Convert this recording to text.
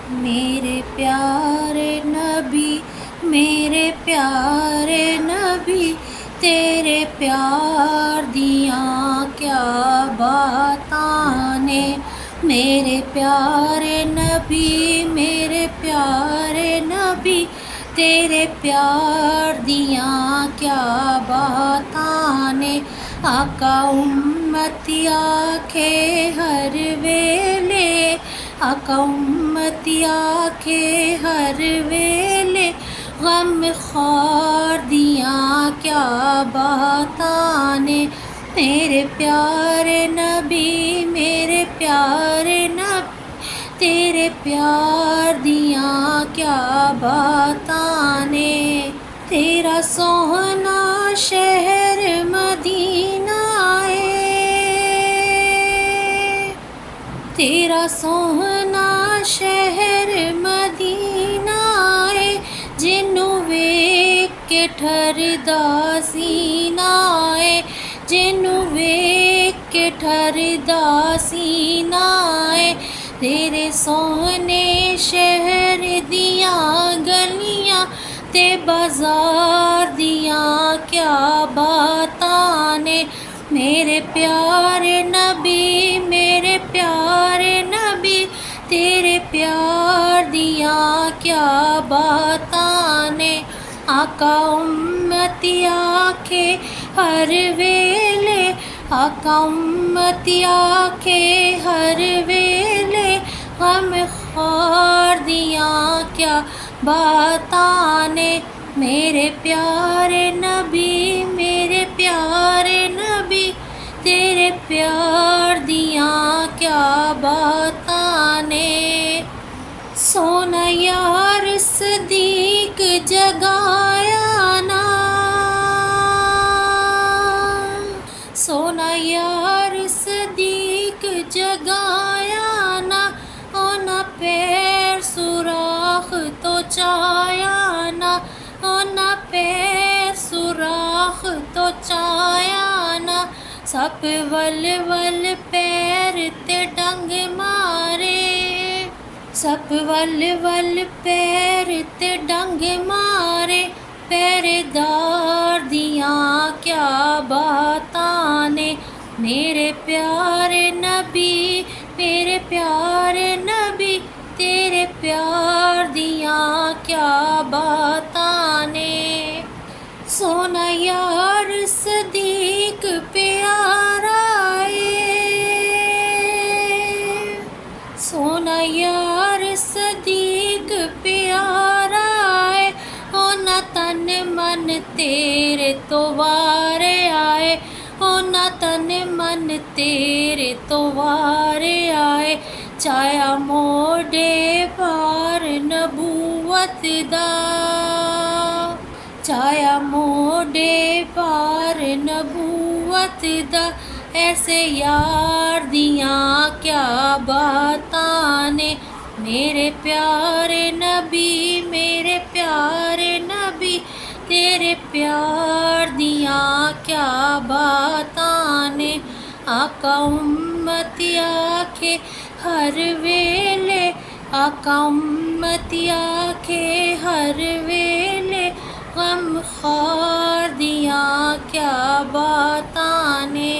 मेरे प्यारे नबी, मेरे प्यारे नबी, तेरे प्यार दिया क्या बातां ने। मेरे प्यारे नबी, मेरे प्यारे नबी, तेरे प्यार दिया क्या बातां ने। आका उम्मती आखे हर वेले, आका उम्मती आखे हर वेले, गम ख़ार दिया क्या बातां ने। मेरे प्यारे नबी, मेरे प्यारे नबी, तेरे प्यार दिया क्या बातां ने। तेरा सोहना शहर मदीना है, तेरा सोहना शहर मदीना है, जिन्नू वेख के ठरदा सीना है, जिन्नू वेख के ठरदा सीना है। तेरे सोहने शहर दियां गलियां ते बाजार दियां क्या बातां ने। मेरे प्यारे नबी, मेरे प्यारे नबी, तेरे प्यार दियां क्या बातां ने। आका उम्मती आखे हर वेले, आका उम्मती आखे हर वेले, गम ख़ार दियां क्या बातां ने। मेरे प्यारे नबी, मेरे प्यारे नबी, तेरे प्यार दियां क्या बातां ने। सोना यार सदीक जगाया ना, सोना यार सदीक जगाया ना, ओना पैर सुराख तो चाया ना, ओना पैर सुराख तो चाया ना। सप वल वल पैर ते डंग मारे, सप वल वल पैर ते डंग मारे, पहरेदार दियां क्या बातां ने। मेरे प्यारे नबी, मेरे प्यारे नबी, तेरे प्यार दियां क्या बातां ने। सोना यार सदीक प्यारा है, सोना यार सदीक प्यारा है, होना तन मन तेरे तो वारे आए, होना तन मन तेरे तो वारे आए। चाया मोडे पार नबूवत दा, चाया मोडे पार नबूवत दा, ऐसे यार दियां क्या बातां ने। मेरे प्यारे नबी, मेरे प्यारे नबी, तेरे प्यार दियां क्या बातां ने। आका उम्मती आखे हर वेले, आका उम्मती आखे हर वेले, गम ख़ार दियां क्या बातां ने।